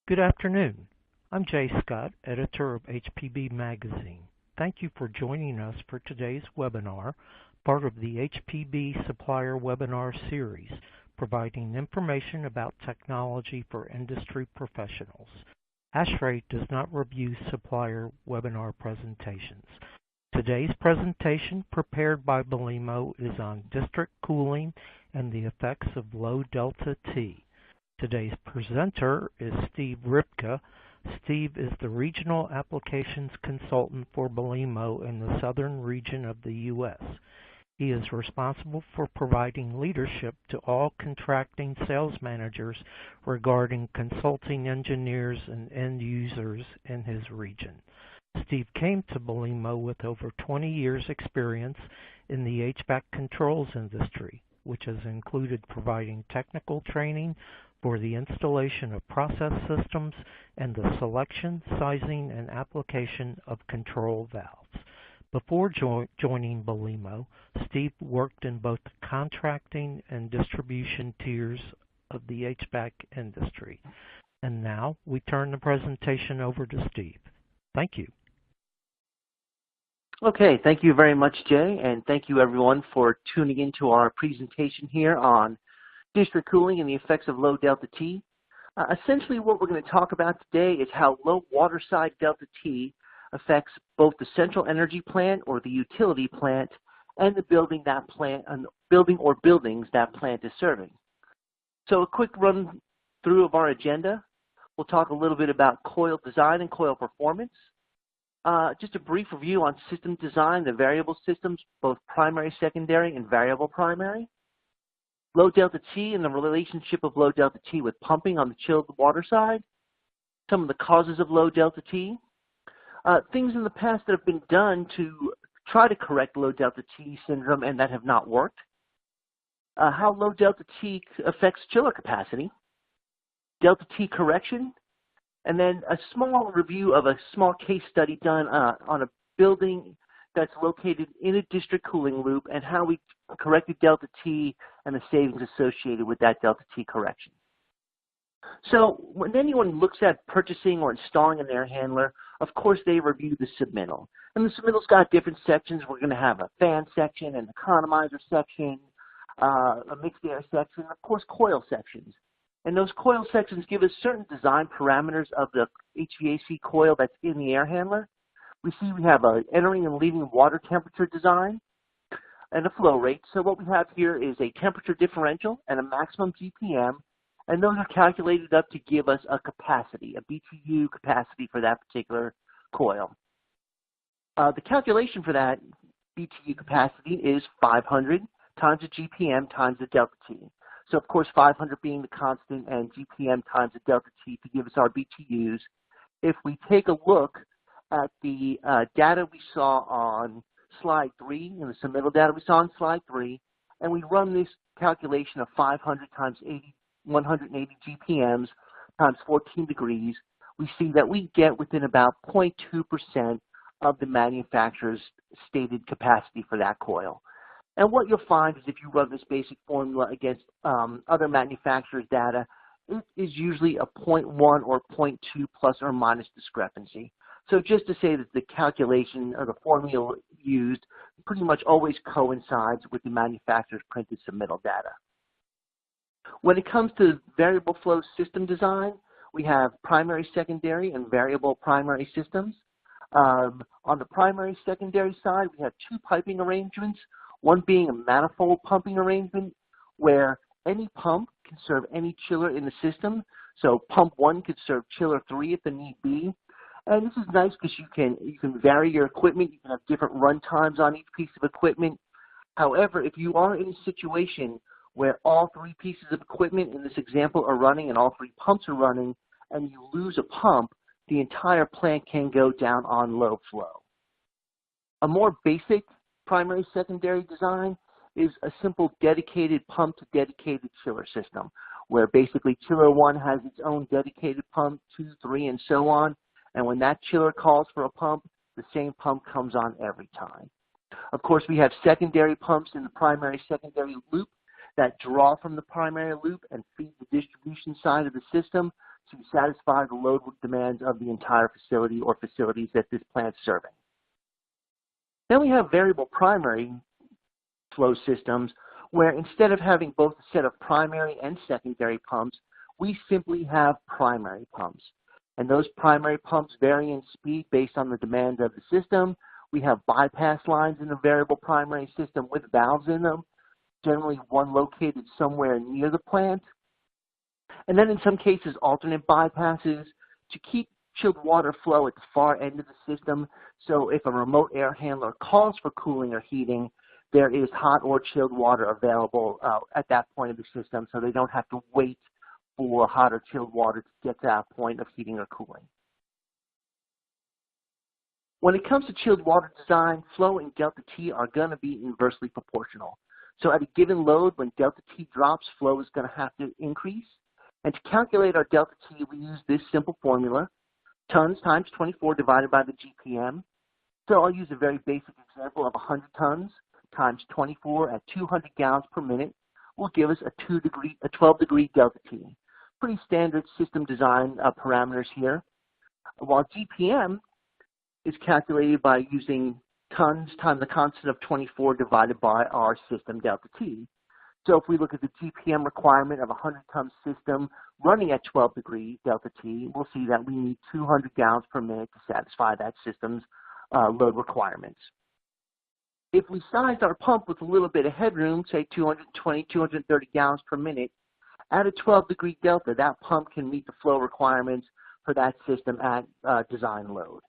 Good afternoon. I'm Jay Scott, editor of HPB Magazine. Thank you for joining us for today's webinar, part of the HPB Supplier Webinar Series, providing information about technology for industry professionals. ASHRAE does not review supplier webinar presentations. Today's presentation, prepared by Belimo, is on district cooling and the effects of low delta T. Today's presenter is Steve Ripka. Steve is the Regional Applications Consultant for Belimo in the southern region of the U.S. He is responsible for providing leadership to all contracting sales managers regarding consulting engineers and end users in his region. Steve came to Belimo with over 20 years' experience in the HVAC controls industry, which has included providing technical training for the installation of process systems and the selection, sizing, and application of control valves. Before joining Belimo, Steve worked in both the contracting and distribution tiers of the HVAC industry. And now we turn the presentation over to Steve. Thank you. Okay, thank you very much, Jay, and thank you everyone for tuning into our presentation here on district cooling and the effects of low delta T. Essentially what we're going to talk about today is how low water side delta T affects both the central energy plant or the utility plant and the building or buildings that plant is serving. So a quick run through of our agenda. We'll talk a little bit about coil design and coil performance. Just a brief review on system design, the variable systems, both primary, secondary, and variable primary. Low delta T and the relationship of low delta T with pumping on the chilled water side. Some of the causes of low delta T. Things in the past that have been done to try to correct low delta T syndrome and that have not worked. How low delta T affects chiller capacity. Delta T correction. And then a small review of a small case study done on a building that's located in a district cooling loop and how we corrected delta T and the savings associated with that delta T correction. So when anyone looks at purchasing or installing an air handler, of course they review the submittal. And the submittal's got different sections. We're going to have a fan section, an economizer section, a mixed air section, and of course coil sections. And those coil sections give us certain design parameters of the HVAC coil that's in the air handler. We see we have a entering and leaving water temperature design and a flow rate. So what we have here is a temperature differential and a maximum GPM, and those are calculated up to give us a capacity, a BTU capacity for that particular coil. The calculation for that BTU capacity is 500 times the GPM times the delta T. So of course 500 being the constant and GPM times the delta T to give us our BTUs. If we take a look at the data we saw on slide 3, in the submittal data we saw on slide 3, and we run this calculation of 500 times 180 GPMs times 14 degrees, we see that we get within about 0.2% of the manufacturer's stated capacity for that coil. And what you'll find is if you run this basic formula against other manufacturers' data, it is usually a 0.1 or 0.2 plus or minus discrepancy. So just to say that the calculation or the formula used pretty much always coincides with the manufacturer's printed submittal data. When it comes to variable flow system design, we have primary, secondary, and variable primary systems. On the primary, secondary side, we have two piping arrangements, one being a manifold pumping arrangement where any pump can serve any chiller in the system. So pump 1 could serve chiller 3 if the need be. And this is nice because you can vary your equipment. You can have different run times on each piece of equipment. However, if you are in a situation where all 3 pieces of equipment in this example are running and all 3 pumps are running, and you lose a pump, the entire plant can go down on low flow. A more basic primary secondary design is a simple dedicated pump to dedicated chiller system, where basically chiller 1 has its own dedicated pump, 2, 3, and so on. And when that chiller calls for a pump, the same pump comes on every time. Of course, we have secondary pumps in the primary-secondary loop that draw from the primary loop and feed the distribution side of the system. So you satisfy the load demands of the entire facility or facilities that this plant's serving. Then we have variable primary flow systems, where instead of having both a set of primary and secondary pumps, we simply have primary pumps. And those primary pumps vary in speed based on the demand of the system. We have bypass lines in the variable primary system with valves in them, generally one located somewhere near the plant. And then in some cases, alternate bypasses to keep chilled water flow at the far end of the system. So if a remote air handler calls for cooling or heating, there is hot or chilled water available at that point of the system, so they don't have to wait for hot or chilled water to get to that point of heating or cooling. When it comes to chilled water design, flow and delta T are going to be inversely proportional. So at a given load, when delta T drops, flow is going to have to increase. And to calculate our delta T, we use this simple formula, tons times 24 divided by the GPM. So I'll use a very basic example of 100 tons times 24 at 200 gallons per minute will give us a 12-degree delta T. Pretty standard system design parameters here. While GPM is calculated by using tons times the constant of 24 divided by our system delta T. So if we look at the GPM requirement of a 100-ton system running at 12 degree delta T, we'll see that we need 200 gallons per minute to satisfy that system's load requirements. If we sized our pump with a little bit of headroom, say 220, 230 gallons per minute, at a 12-degree delta, that pump can meet the flow requirements for that system at design load.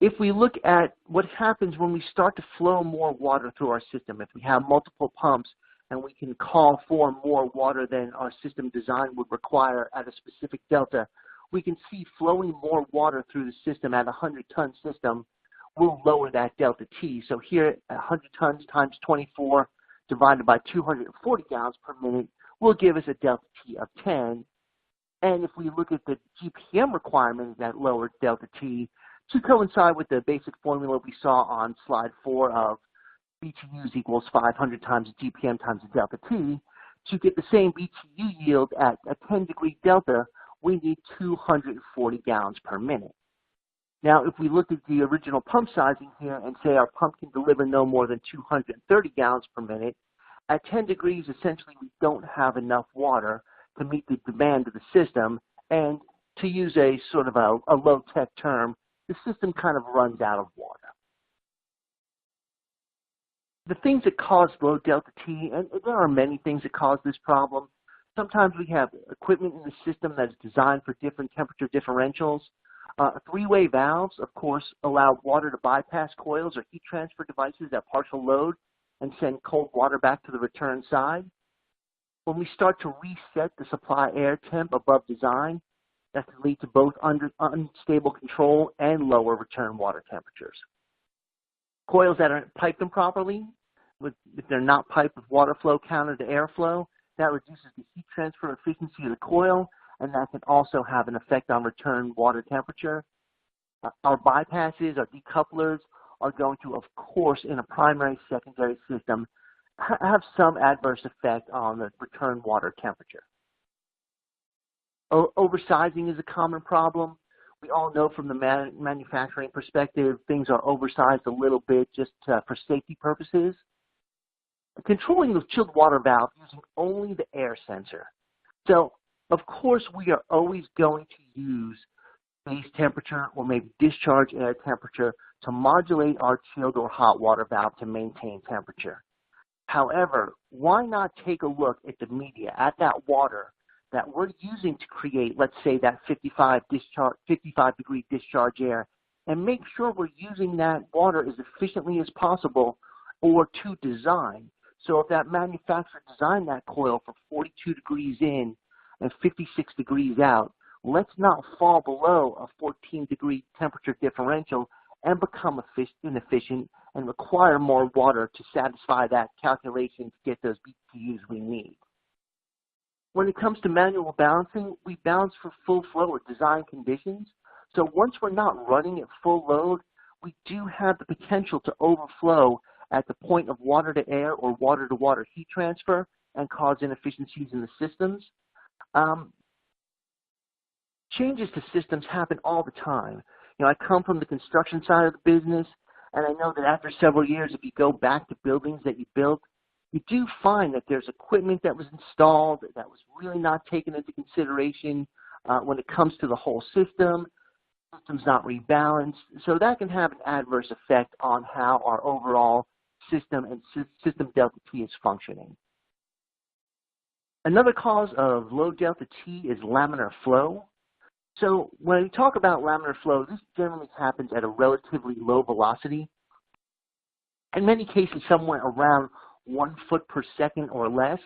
If we look at what happens when we start to flow more water through our system, if we have multiple pumps and we can call for more water than our system design would require at a specific delta, we can see flowing more water through the system at a 100-ton system will lower that delta T. So here, 100 tons times 24 divided by 240 gallons per minute will give us a delta T of 10. And if we look at the GPM requirement, that lower delta T, to coincide with the basic formula we saw on slide 4 of BTUs equals 500 times the GPM times the delta T, to get the same BTU yield at a 10-degree delta, we need 240 gallons per minute. Now, if we look at the original pump sizing here and say our pump can deliver no more than 230 gallons per minute, at 10 degrees, essentially, we don't have enough water to meet the demand of the system, and to use a sort of a low-tech term, the system kind of runs out of water. The things that cause low delta T, and there are many things that cause this problem. Sometimes we have equipment in the system that's designed for different temperature differentials. Three-way valves, of course, allow water to bypass coils or heat transfer devices at partial load and send cold water back to the return side. When we start to reset the supply air temp above design, that can lead to both unstable control and lower return water temperatures. Coils that aren't piped improperly, if they're not piped with water flow counter to airflow, that reduces the heat transfer efficiency of the coil, and that can also have an effect on return water temperature. Our bypasses, our decouplers, are going to, of course, in a primary secondary system, have some adverse effect on the return water temperature. Oversizing is a common problem. We all know from the manufacturing perspective, things are oversized a little bit just for safety purposes. Controlling the chilled water valve using only the air sensor. So, of course, we are always going to use base temperature or maybe discharge air temperature to modulate our chilled or hot water valve to maintain temperature. However, why not take a look at the media, at that water that we're using to create, let's say, that 55-degree discharge air, and make sure we're using that water as efficiently as possible or to design. So if that manufacturer designed that coil for 42 degrees in and 56 degrees out, let's not fall below a 14-degree temperature differential and become inefficient and require more water to satisfy that calculation to get those BTUs we need. When it comes to manual balancing, we balance for full flow or design conditions. So once we're not running at full load, we do have the potential to overflow at the point of water to air or water to water heat transfer, and cause inefficiencies in the systems. Changes to systems happen all the time. I come from the construction side of the business, and I know that after several years, if you go back to buildings that you built, you do find that there's equipment that was installed that was really not taken into consideration when it comes to the whole system. System's not rebalanced, so that can have an adverse effect on how our overall system and system delta T is functioning. Another cause of low delta T is laminar flow. So when we talk about laminar flow, this generally happens at a relatively low velocity. In many cases, somewhere around 1 foot per second or less.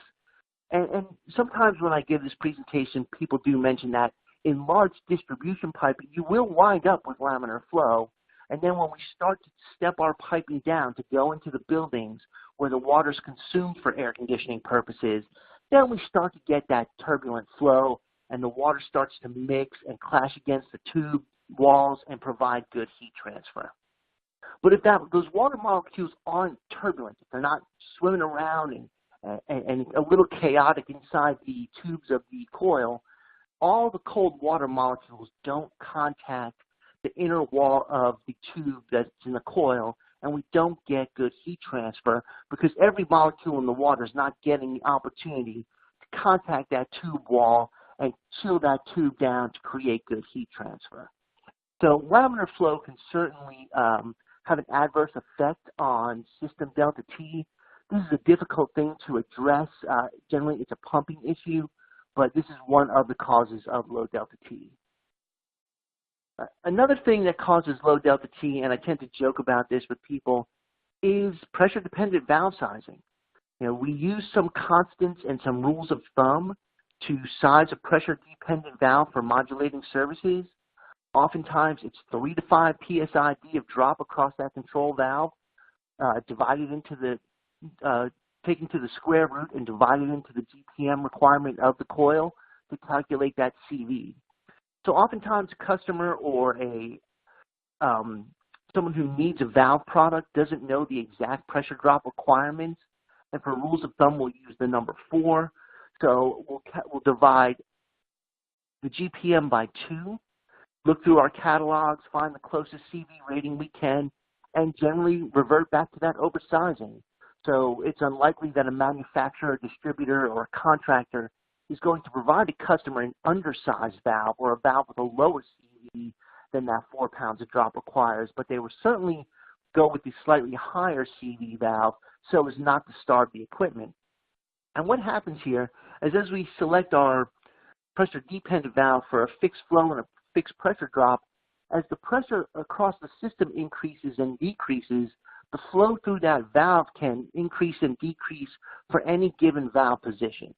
And sometimes when I give this presentation, people do mention that in large distribution piping, you will wind up with laminar flow. And then when we start to step our piping down to go into the buildings where the water is consumed for air conditioning purposes, then we start to get that turbulent flow, and the water starts to mix and clash against the tube walls and provide good heat transfer. But if those water molecules aren't turbulent, if they're not swimming around and a little chaotic inside the tubes of the coil, all the cold water molecules don't contact the inner wall of the tube that's in the coil, and we don't get good heat transfer because every molecule in the water is not getting the opportunity to contact that tube wall and chill that tube down to create good heat transfer. So laminar flow can certainly have an adverse effect on system delta T. This is a difficult thing to address. Generally, it's a pumping issue, but this is one of the causes of low delta T. Another thing that causes low delta T, and I tend to joke about this with people, is pressure-dependent valve sizing. We use some constants and some rules of thumb to size a pressure-dependent valve for modulating services. Oftentimes, it's 3 to 5 psi-d of drop across that control valve, divided into taken to the square root and divided into the GPM requirement of the coil to calculate that CV. So oftentimes a customer or someone who needs a valve product doesn't know the exact pressure drop requirements, and for rules of thumb, we'll use the number 4. So we'll divide the GPM by 2, look through our catalogs, find the closest CV rating we can, and generally revert back to that oversizing. So it's unlikely that a manufacturer, distributor, or a contractor is going to provide a customer an undersized valve or a valve with a lower CV than that 4 pounds of drop requires, but they will certainly go with the slightly higher CV valve so as not to starve the equipment. And what happens here is as we select our pressure-dependent valve for a fixed flow and a fixed pressure drop, as the pressure across the system increases and decreases, the flow through that valve can increase and decrease for any given valve position.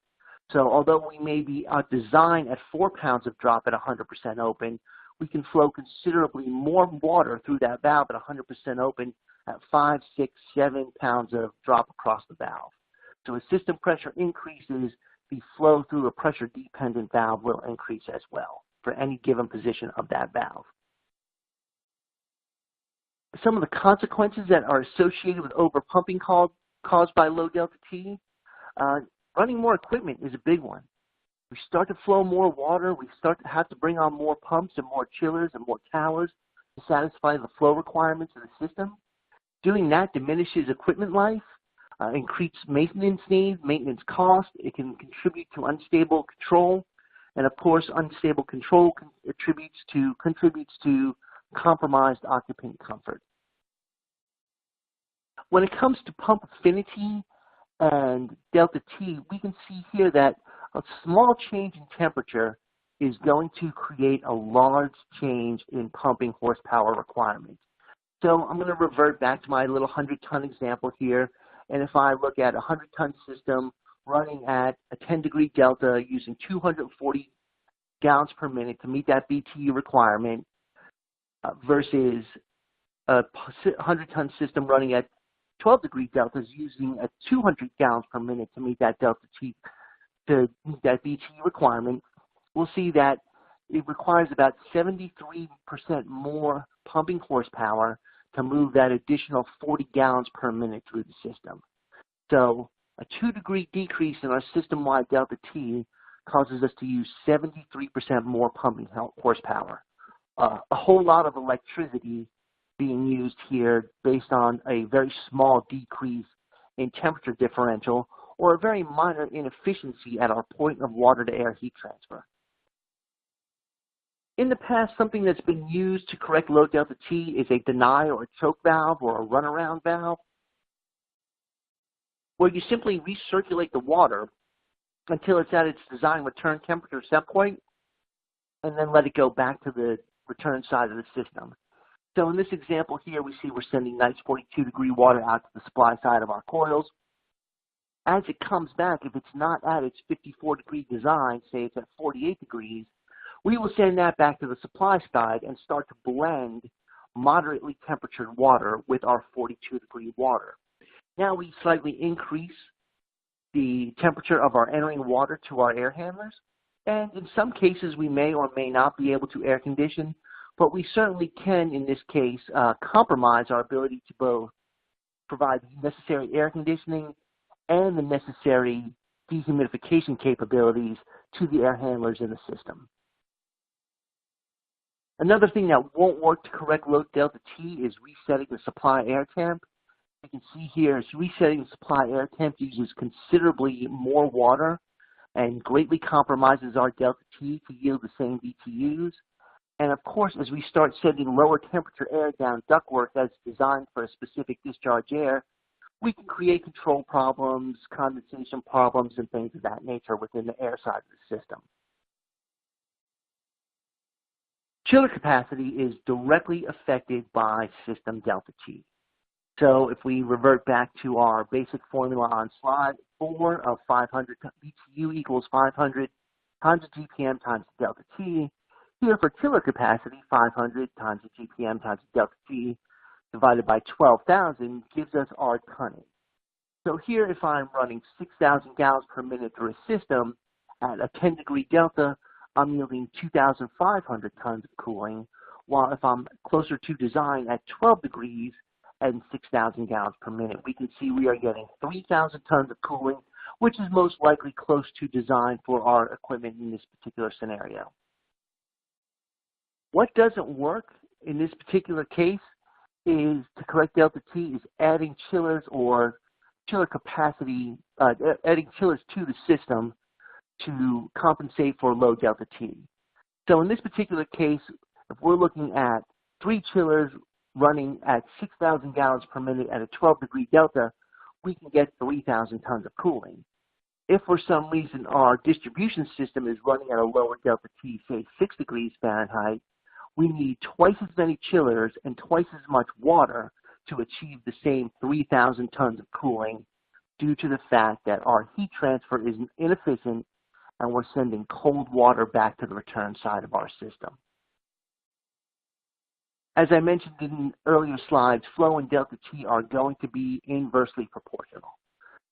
So although we may be designed at 4 pounds of drop at 100% open, we can flow considerably more water through that valve at 100% open at 5, 6, 7 pounds of drop across the valve. So as system pressure increases, the flow through a pressure-dependent valve will increase as well for any given position of that valve. Some of the consequences that are associated with overpumping caused by low delta T, running more equipment is a big one. We start to flow more water, we start to have to bring on more pumps and more chillers and more towers to satisfy the flow requirements of the system. Doing that diminishes equipment life, increases maintenance needs, maintenance cost. It can contribute to unstable control, and of course, unstable control contributes to compromised occupant comfort. When it comes to pump affinity and delta T, we can see here that a small change in temperature is going to create a large change in pumping horsepower requirements. So I'm going to revert back to my little 100-ton example here. And if I look at a 100-ton system running at a 10-degree delta using 240 gallons per minute to meet that BTU requirement versus a 100-ton system running at 12-degree deltas using a 200 gallons per minute to meet that delta T, to meet that BTU requirement, we'll see that it requires about 73% more pumping horsepower to move that additional 40 gallons per minute through the system. So A 2-degree decrease in our system-wide delta T causes us to use 73% more pumping horsepower. A whole lot of electricity being used here based on a very small decrease in temperature differential or a very minor inefficiency at our point of water-to-air heat transfer. In the past, something that's been used to correct low delta T is a deny or a choke valve or a runaround valve, where you simply recirculate the water until it's at its design return temperature set point, and then let it go back to the return side of the system. So in this example here, we see we're sending nice 42-degree water out to the supply side of our coils. As it comes back, if it's not at its 54-degree design, say it's at 48 degrees, we will send that back to the supply side and start to blend moderately temperatured water with our 42-degree water. Now we slightly increase the temperature of our entering water to our air handlers, and in some cases we may or may not be able to air condition, but we certainly can, in this case, compromise our ability to both provide the necessary air conditioning and the necessary dehumidification capabilities to the air handlers in the system. Another thing that won't work to correct low delta T is resetting the supply air temp. You can see here, resetting the supply air temp uses considerably more water and greatly compromises our delta T to yield the same BTUs. And of course, as we start sending lower temperature air down ductwork that's designed for a specific discharge air, we can create control problems, condensation problems, and things of that nature within the air side of the system. Chiller capacity is directly affected by system delta T. So if we revert back to our basic formula on slide 4 of 500 BTU equals 500 times the GPM times the delta T, here for chiller capacity, 500 times the GPM times the delta T divided by 12,000 gives us our tonnage. So here, if I'm running 6,000 gallons per minute through a system at a 10-degree delta, I'm yielding 2,500 tons of cooling, while if I'm closer to design at 12 degrees and 6,000 gallons per minute, we can see we are getting 3,000 tons of cooling, which is most likely close to design for our equipment in this particular scenario. What doesn't work in this particular case is to correct delta T is adding chillers or chiller capacity, adding chillers to the system to compensate for low delta T. So in this particular case, if we're looking at 3 chillers running at 6,000 gallons per minute at a 12-degree delta, we can get 3,000 tons of cooling. If for some reason our distribution system is running at a lower delta T, say 6 degrees Fahrenheit, we need twice as many chillers and twice as much water to achieve the same 3,000 tons of cooling due to the fact that our heat transfer is inefficient and we're sending cold water back to the return side of our system. As I mentioned in earlier slides, flow and delta T are going to be inversely proportional.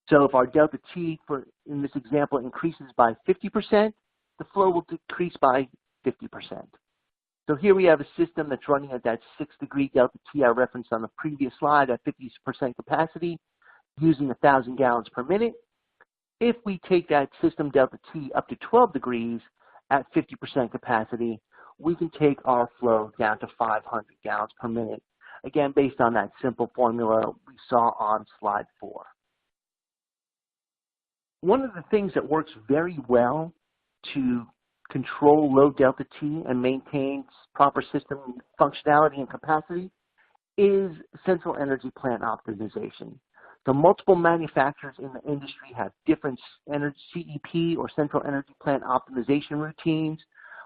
So if our delta T, in this example, increases by 50%, the flow will decrease by 50%. So here we have a system that's running at that 6-degree delta T I referenced on the previous slide at 50% capacity, using 1,000 gallons per minute. If we take that system delta T up to 12 degrees at 50% capacity, we can take our flow down to 500 gallons per minute, again based on that simple formula we saw on slide 4. One of the things that works very well to control low delta T and maintain proper system functionality and capacity is central energy plant optimization. So multiple manufacturers in the industry have different CEP or central energy plant optimization routines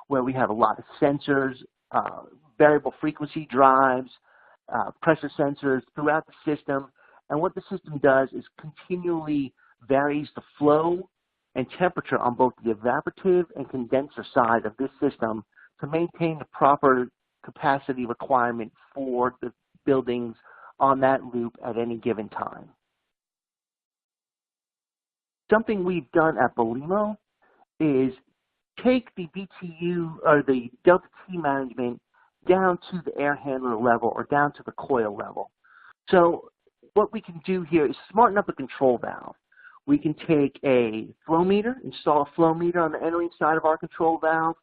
where we have a lot of sensors, variable frequency drives, pressure sensors throughout the system. And what the system does is continually varies the flow and temperature on both the evaporative and condenser side of this system to maintain the proper capacity requirement for the buildings on that loop at any given time. Something we've done at Belimo is take the BTU or the delta T management down to the air handler level or down to the coil level. So what we can do here is smarten up a control valve. We can take a flow meter, install a flow meter on the entering side of our control valve,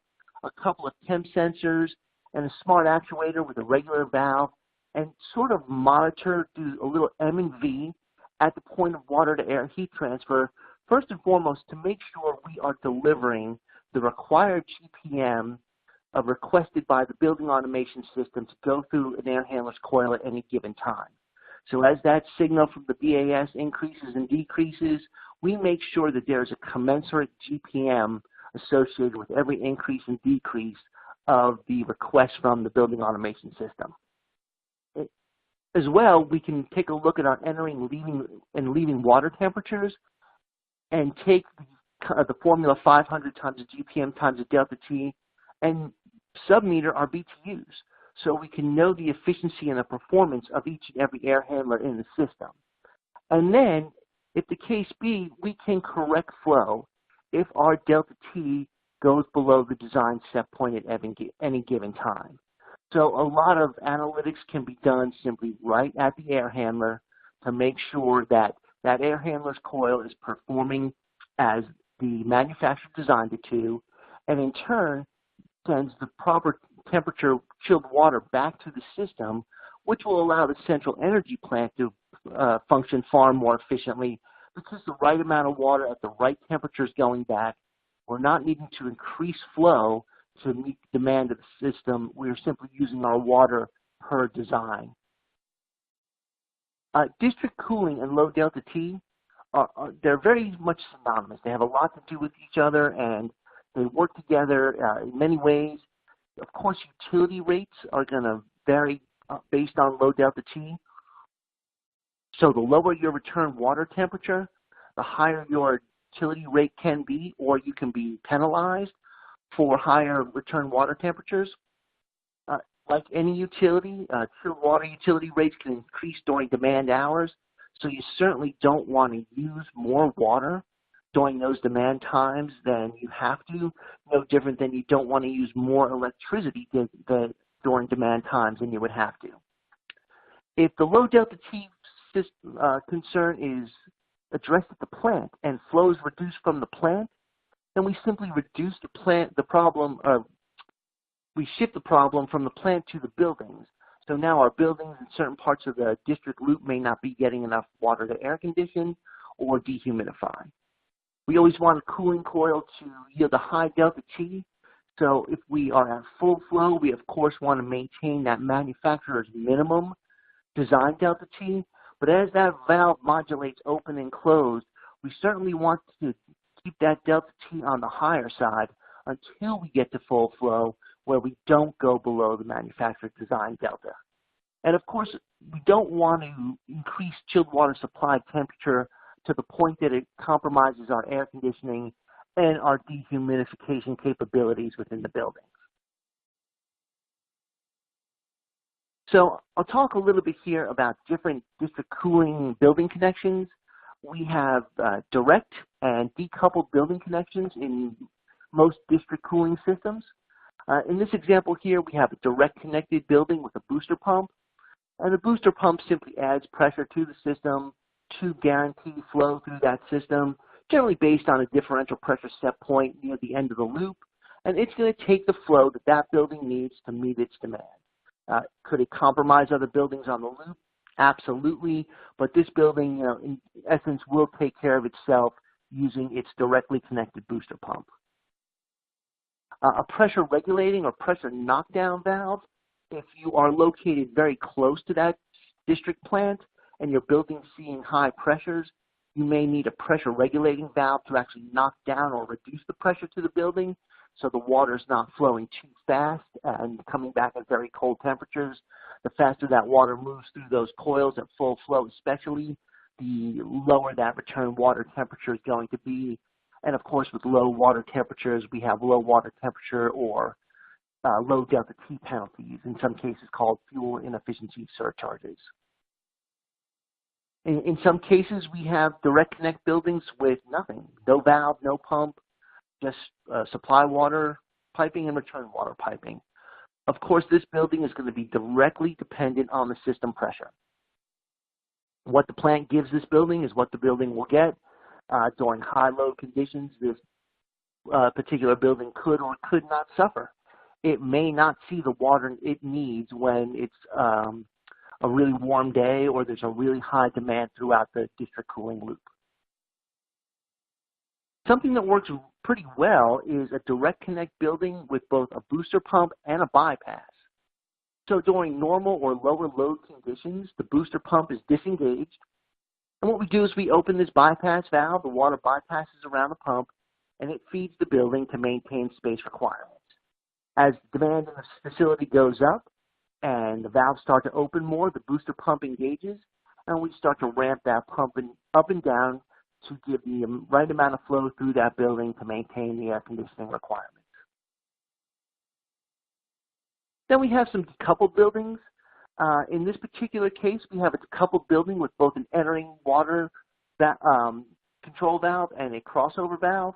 a couple of temp sensors, and a smart actuator with a regular valve, and sort of monitor, do a little M and V at the point of water to air heat transfer, first and foremost to make sure we are delivering the required GPM requested by the building automation system to go through an air handler's coil at any given time. So as that signal from the BAS increases and decreases, we make sure that there's a commensurate GPM associated with every increase and decrease of the request from the building automation system. As well, we can take a look at our entering and leaving water temperatures and take the formula 500 times the GPM times the delta T and submeter our BTUs so we can know the efficiency and the performance of each and every air handler in the system. And then, if the case be, we can correct flow if our delta T goes below the design set point at any given time. So a lot of analytics can be done simply right at the air handler to make sure that that air handler's coil is performing as the manufacturer designed it to, and in turn sends the proper temperature chilled water back to the system, which will allow the central energy plant to function far more efficiently because the right amount of water at the right temperature is going back. We're not needing to increase flow to meet the demand of the system. We're simply using our water per design. District cooling and low delta T, they're very much synonymous. They have a lot to do with each other, and they work together in many ways. Of course, utility rates are going to vary based on low delta T. So the lower your return water temperature, the higher your utility rate can be, or you can be penalized for higher return water temperatures. Like any utility, chilled water utility rates can increase during demand hours, so you certainly don't want to use more water during those demand times than you have to, no different than you don't want to use more electricity during demand times than you would have to. If the low delta T concern is addressed at the plant and flow is reduced from the plant, then we simply reduce we shift the problem from the plant to the buildings. So now our buildings in certain parts of the district loop may not be getting enough water to air condition or dehumidify. We always want a cooling coil to yield a high delta T. So if we are at full flow, we of course want to maintain that manufacturer's minimum design delta T. But as that valve modulates open and closed, we certainly want to keep that delta T on the higher side until we get to full flow, where we don't go below the manufacturer's design delta. And of course, we don't want to increase chilled water supply temperature to the point that it compromises our air conditioning and our dehumidification capabilities within the building. So I'll talk a little bit here about different district cooling building connections. We have direct and decoupled building connections in most district cooling systems. In this example here, we have a direct connected building with a booster pump, and the booster pump simply adds pressure to the system to guarantee flow through that system, generally based on a differential pressure set point near the end of the loop, and it's going to take the flow that that building needs to meet its demand. Could it compromise other buildings on the loop? Absolutely, but this building, in essence, will take care of itself using its directly connected booster pump. A pressure regulating or pressure knockdown valve, if you are located very close to that district plant and your building's seeing high pressures, you may need a pressure regulating valve to actually knock down or reduce the pressure to the building so the water's not flowing too fast and coming back at very cold temperatures. The faster that water moves through those coils at full flow especially, the lower that return water temperature is going to be. And of course, with low water temperatures, we have low water temperature or low delta T penalties, in some cases called fuel inefficiency surcharges. In some cases, we have direct connect buildings with nothing, no valve, no pump, just supply water piping and return water piping. Of course, this building is going to be directly dependent on the system pressure. What the plant gives this building is what the building will get. During high load conditions, this particular building could or could not suffer. It may not see the water it needs when it's a really warm day or there's a really high demand throughout the district cooling loop. Something that works pretty well is a direct connect building with both a booster pump and a bypass. So during normal or lower load conditions, the booster pump is disengaged. And what we do is we open this bypass valve, the water bypasses around the pump, and it feeds the building to maintain space requirements. As demand in the facility goes up and the valves start to open more, the booster pump engages, and we start to ramp that pump up and down to give the right amount of flow through that building to maintain the air conditioning requirements. Then we have some decoupled buildings. In this particular case, we have a decoupled building with both an entering water control valve and a crossover valve.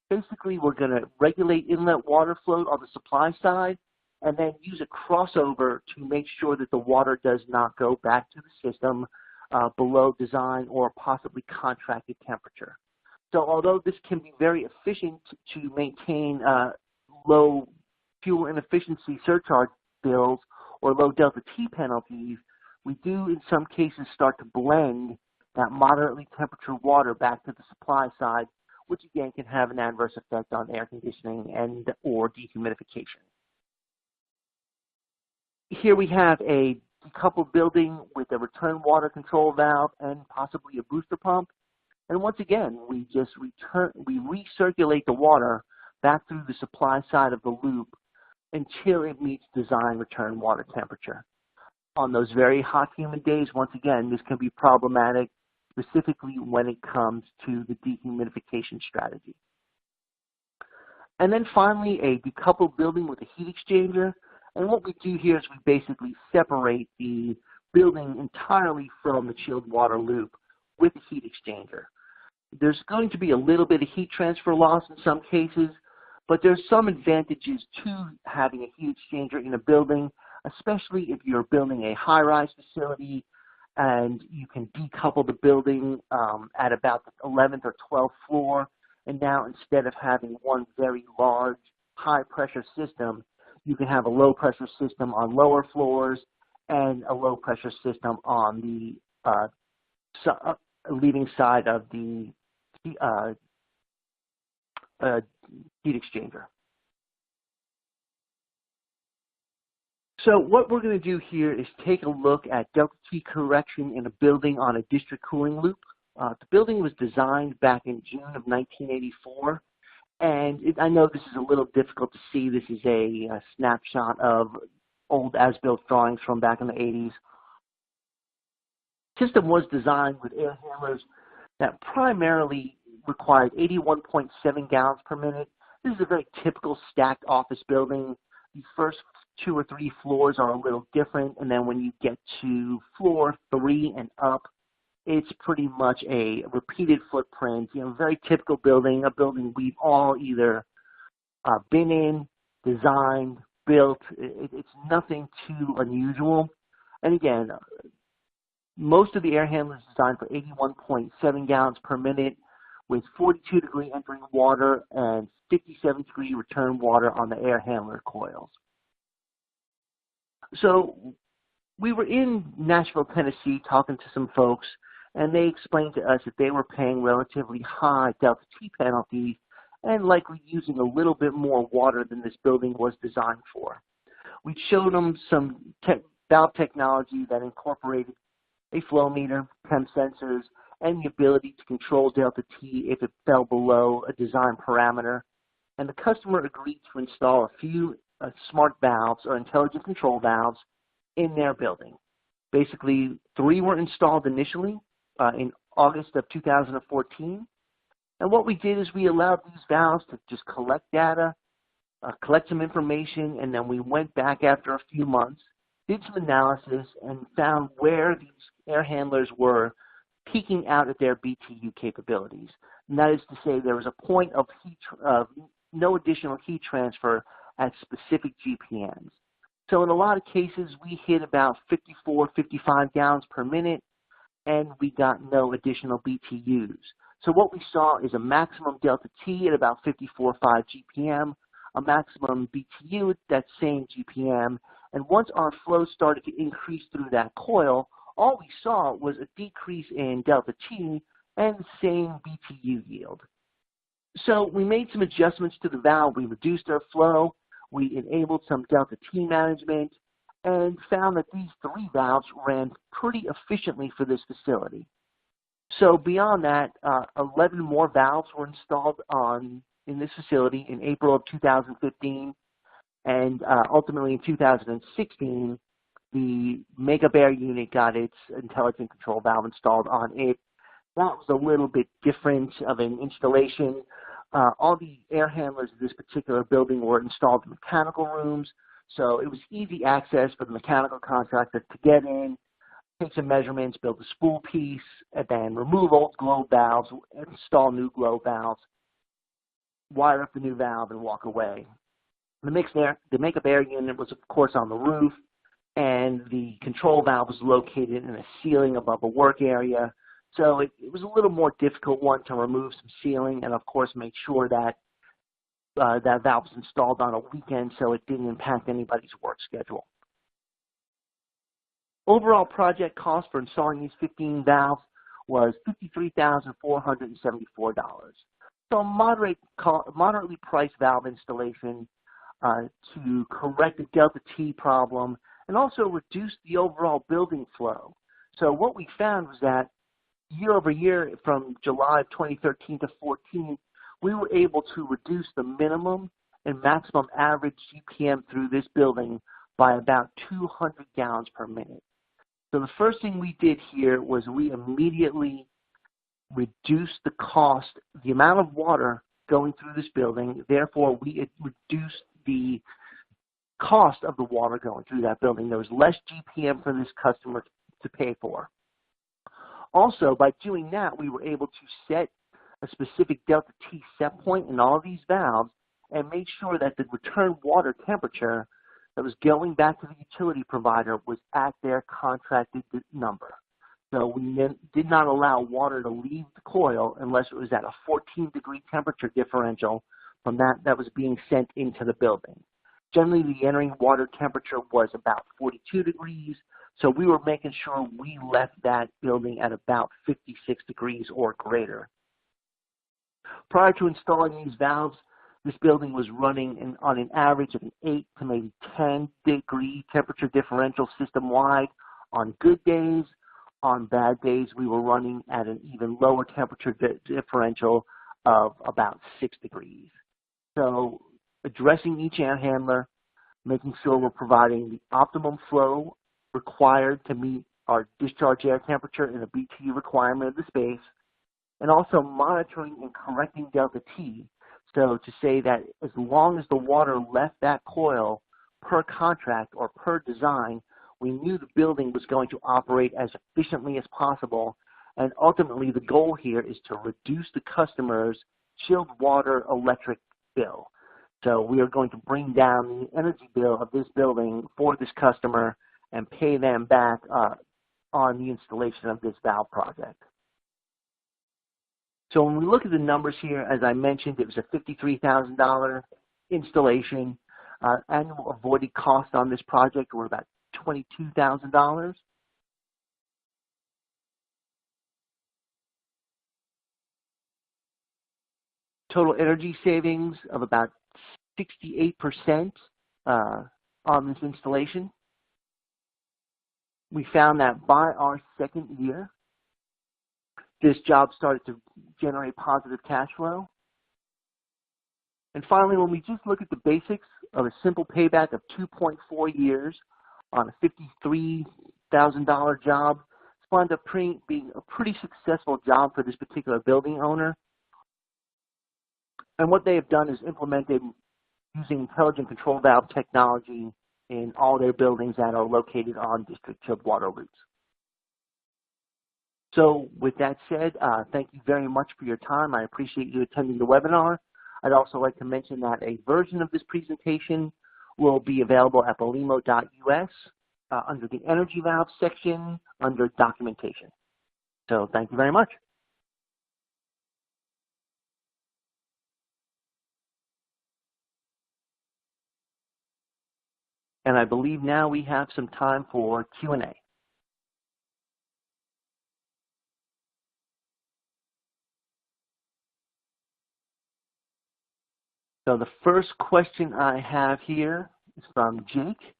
Basically, we're going to regulate inlet water flow on the supply side and then use a crossover to make sure that the water does not go back to the system below design or possibly contracted temperature. So although this can be very efficient to maintain low fuel inefficiency surcharge bills or low delta T penalties, we do in some cases start to blend that moderately temperature water back to the supply side, which again can have an adverse effect on air conditioning and or dehumidification. Here we have a decoupled building with a return water control valve and possibly a booster pump. And once again, we recirculate the water back through the supply side of the loop until it meets design return water temperature. On those very hot, humid days, once again, this can be problematic, specifically when it comes to the dehumidification strategy. And then finally, a decoupled building with a heat exchanger. And what we do here is we basically separate the building entirely from the chilled water loop with a heat exchanger. There's going to be a little bit of heat transfer loss in some cases, but there's some advantages to having a heat exchanger in a building, especially if you're building a high-rise facility and you can decouple the building at about the 11th or 12th floor. And now instead of having one very large high-pressure system, you can have a low-pressure system on lower floors and a low-pressure system on the leading side of the heat exchanger. So what we're going to do here is take a look at delta T correction in a building on a district cooling loop. The building was designed back in June of 1984, and I know this is a little difficult to see. This is a snapshot of old as-built drawings from back in the 80s. The system was designed with air handlers that primarily required 81.7 gallons per minute. This is a very typical stacked office building. The first 2 or 3 floors are a little different, and then when you get to floor 3 and up, it's pretty much a repeated footprint. You know, very typical building, a building we've all either been in, designed, built. It's nothing too unusual. And again, most of the air handlers designed for 81.7 gallons per minute with 42-degree entering water and 57-degree return water on the air handler coils. So we were in Nashville, Tennessee, talking to some folks, and they explained to us that they were paying relatively high delta T penalties and likely using a little bit more water than this building was designed for. We showed them some valve technology that incorporated a flow meter, temp sensors, and the ability to control delta T if it fell below a design parameter. And the customer agreed to install a few smart valves or intelligent control valves in their building. Basically, 3 were installed initially in August of 2014. And what we did is we allowed these valves to just collect data, collect some information, and then we went back after a few months, did some analysis, and found where these air handlers were peaking out at their BTU capabilities. And that is to say there was a point of no additional heat transfer at specific GPMs. So in a lot of cases, we hit about 54, 55 gallons per minute, and we got no additional BTUs. So what we saw is a maximum delta T at about 54.5 GPM, a maximum BTU at that same GPM, and once our flow started to increase through that coil, all we saw was a decrease in delta T and the same BTU yield. So we made some adjustments to the valve. We reduced our flow, we enabled some delta T management, and found that these 3 valves ran pretty efficiently for this facility. So beyond that, 11 more valves were installed in this facility in April of 2015, and ultimately in 2016, the makeup air unit got its intelligent control valve installed on it. That was a little bit different of an installation. All the air handlers in this particular building were installed in mechanical rooms, so it was easy access for the mechanical contractor to get in, take some measurements, build a spool piece, and then remove old globe valves, install new globe valves, wire up the new valve, and walk away. The makeup air unit was, of course, on the roof, and the control valve was located in a ceiling above a work area. So it was a little more difficult one to remove some sealing and, of course, make sure that that valve was installed on a weekend so it didn't impact anybody's work schedule. Overall project cost for installing these 15 valves was $53,474. So a moderately priced valve installation to correct the delta T problem and also reduce the overall building flow. So what we found was that year over year from July of 2013 to 14, we were able to reduce the minimum and maximum average GPM through this building by about 200 gallons per minute. So the first thing we did here was we immediately reduced the cost, the amount of water going through this building. Therefore, we reduced the cost of the water going through that building. There was less GPM for this customer to pay for. Also, by doing that, we were able to set a specific delta T set point in all of these valves and made sure that the return water temperature that was going back to the utility provider was at their contracted number. So we did not allow water to leave the coil unless it was at a 14-degree temperature differential from that was being sent into the building. Generally, the entering water temperature was about 42 degrees, so we were making sure we left that building at about 56 degrees or greater. Prior to installing these valves, this building was running on an average of an 8 to maybe 10-degree temperature differential system-wide on good days. On bad days, we were running at an even lower temperature differential of about 6 degrees. So addressing each air handler, making sure we're providing the optimum flow required to meet our discharge air temperature and the BTU requirement of the space, and also monitoring and correcting delta T. So to say that as long as the water left that coil per contract or per design, we knew the building was going to operate as efficiently as possible. And ultimately, the goal here is to reduce the customer's chilled water electric bill. So we are going to bring down the energy bill of this building for this customer and pay them back on the installation of this valve project. So when we look at the numbers here, as I mentioned, it was a $53,000 installation. Annual avoided costs on this project were about $22,000. Total energy savings of about 68% on this installation. We found that by our second year, this job started to generate positive cash flow. And finally, when we just look at the basics of a simple payback of 2.4 years on a $53,000 job, it's wound up being a pretty successful job for this particular building owner. And what they have done is implemented using intelligent control valve technology in all their buildings that are located on district chilled water routes. So with that said, thank you very much for your time. I appreciate you attending the webinar. I'd also like to mention that a version of this presentation will be available at belimo.us under the energy valve section under documentation. So thank you very much. And I believe now we have some time for Q&A. So the first question I have here is from Jake.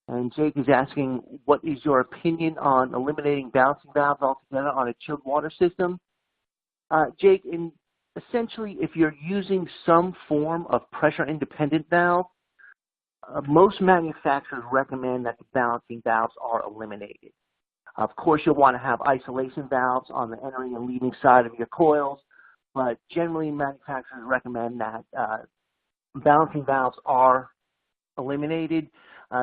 And Jake is asking, what is your opinion on eliminating balancing valves altogether on a chilled water system? Jake, essentially, if you're using some form of pressure-independent valve, most manufacturers recommend that the balancing valves are eliminated. Of course, you'll want to have isolation valves on the entering and leaving side of your coils, but generally manufacturers recommend that balancing valves are eliminated.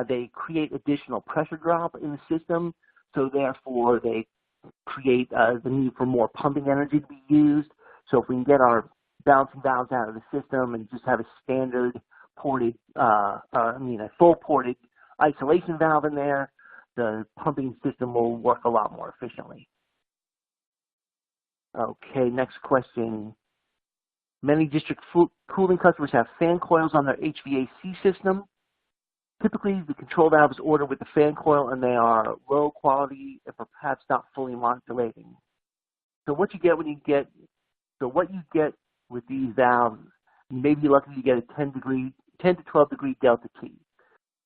They create additional pressure drop in the system, so therefore they create the need for more pumping energy to be used. So if we can get our balancing valves out of the system and just have a standard ported, a full ported isolation valve in there, the pumping system will work a lot more efficiently. Okay, next question. Many district cooling customers have fan coils on their HVAC system. Typically, the control valve is ordered with the fan coil, and they are low quality and perhaps not fully modulating. So what you get with these valves, you may be lucky to get a 10 to 12 degree delta T. Do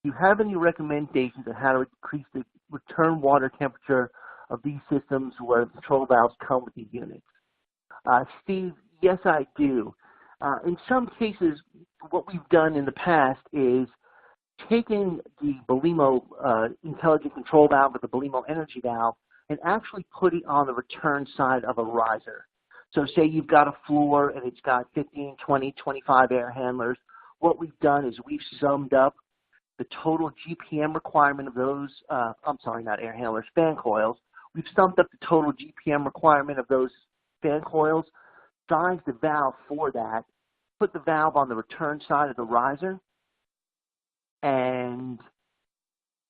you have any recommendations on how to increase the return water temperature of these systems where the control valves come with these units? Steve, yes, I do. In some cases, what we've done in the past is taken the Belimo intelligent control valve with the Belimo energy valve and actually put it on the return side of a riser. So say you've got a floor and it's got 15, 20, 25 air handlers. What we've done is we've summed up the total GPM requirement of those, not air handlers, fan coils. We've summed up the total GPM requirement of those fan coils, sized the valve for that, put the valve on the return side of the riser, and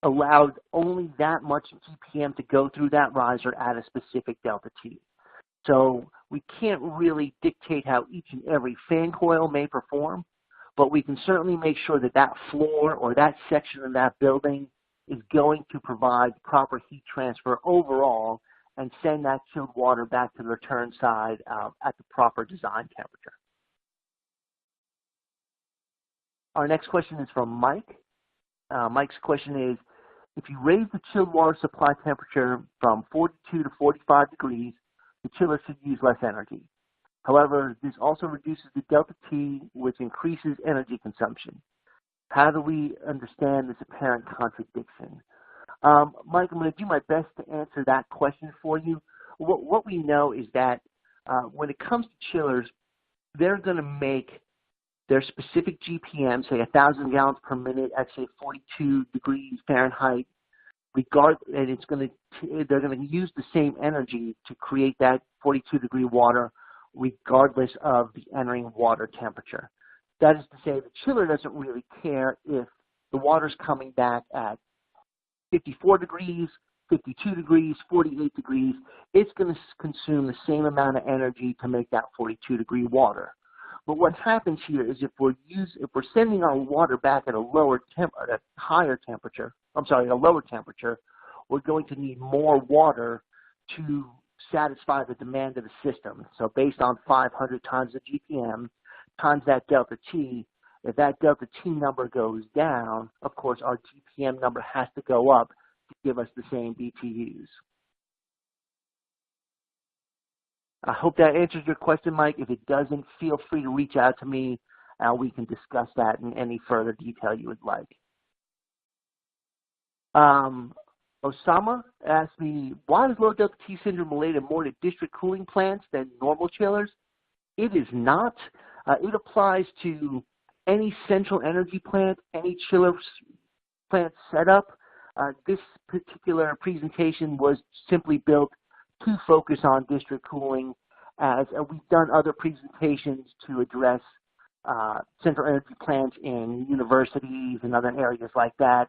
allowed only that much GPM to go through that riser at a specific delta T. So we can't really dictate how each and every fan coil may perform, but we can certainly make sure that that floor or that section of that building is going to provide proper heat transfer overall and send that chilled water back to the return side at the proper design temperature. Our next question is from Mike. Mike's question is, if you raise the chilled water supply temperature from 42 to 45 degrees, the chiller should use less energy. However, this also reduces the delta T, which increases energy consumption. How do we understand this apparent contradiction? Mike, I'm going to do my best to answer that question for you. What we know is that when it comes to chillers, they're going to make their specific GPM, say 1,000 gallons per minute at say 42 degrees Fahrenheit, and they're going to use the same energy to create that 42 degree water regardless of the entering water temperature. That is to say, the chiller doesn't really care if the water's coming back at 54 degrees, 52 degrees, 48 degrees. It's going to consume the same amount of energy to make that 42 degree water. But what happens here is if we're sending our water back at a lower temperature, we're going to need more water to satisfy the demand of the system. So based on 500 times the GPM times that delta T, if that delta T number goes down, of course our GPM number has to go up to give us the same BTUs. I hope that answers your question, Mike. If it doesn't, feel free to reach out to me and we can discuss that in any further detail you would like. Osama asked me, why is low delta T syndrome related more to district cooling plants than normal chillers? It is not. It applies to any central energy plant, any chiller plant setup. This particular presentation was simply built to focus on district cooling, as we've done other presentations to address central energy plants in universities and other areas like that.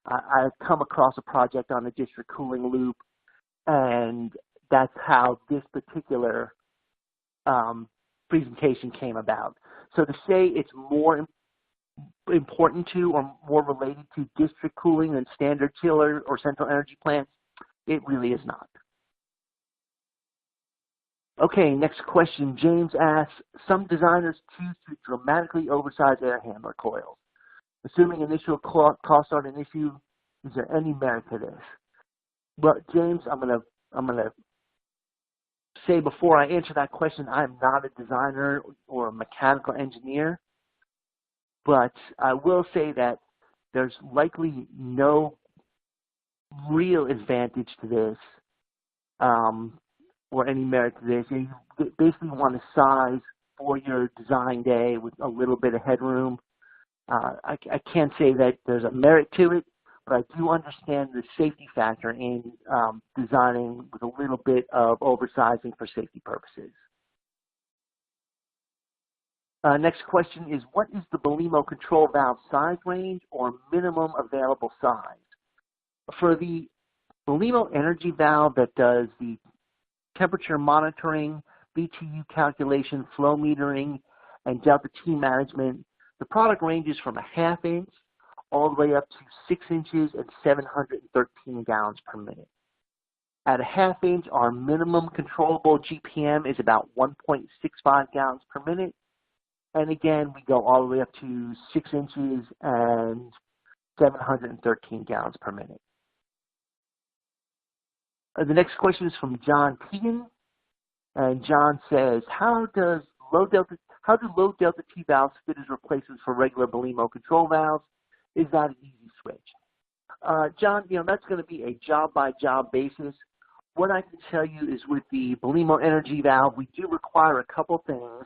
I've come across a project on the district cooling loop, and that's how this particular presentation came about. So to say it's more important to or more related to district cooling than standard chiller or central energy plants? It really is not. Okay, next question. James asks, some designers choose to dramatically oversize air handler coils. Assuming initial costs aren't an issue, is there any merit to this? Well, James, I'm gonna say before I answer that question, I'm not a designer or a mechanical engineer, but I will say that there's likely no real advantage to this or any merit to this. You basically want to size for your design day with a little bit of headroom. I can't say that there's a merit to it, but I do understand the safety factor in designing with a little bit of oversizing for safety purposes. Next question is, what is the Belimo control valve size range or minimum available size? For the Belimo energy valve that does the temperature monitoring, BTU calculation, flow metering, and delta T management, the product ranges from a 1/2 inch all the way up to 6 inches and 713 gallons per minute. At a 1/2 inch, our minimum controllable GPM is about 1.65 gallons per minute. And again, we go all the way up to 6 inches and 713 gallons per minute. The next question is from John Keegan. And John says, how do low delta T valves fit as replacements for regular Belimo control valves? Is that an easy switch? John, that's going to be a job-by-job basis. What I can tell you is with the Belimo energy valve, we do require a couple things.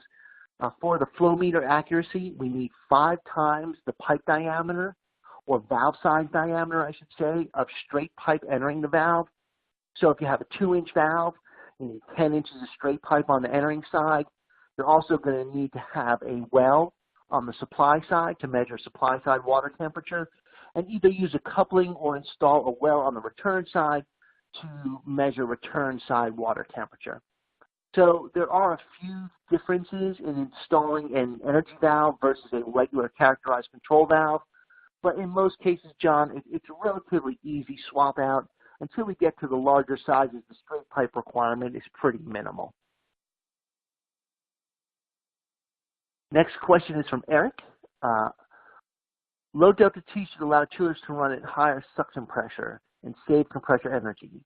For the flow meter accuracy, we need 5 times the pipe diameter, or valve size diameter, I should say, of straight pipe entering the valve. So if you have a 2-inch valve, you need 10 inches of straight pipe on the entering side. You're also going to need to have a well on the supply side to measure supply side water temperature, and either use a coupling or install a well on the return side to measure return side water temperature. So there are a few differences in installing an energy valve versus a regular characterized control valve, but in most cases, John, it's a relatively easy swap out. Until we get to the larger sizes, the straight pipe requirement is pretty minimal. Next question is from Eric. Low delta T should allow chillers to run at higher suction pressure and save compressor energy.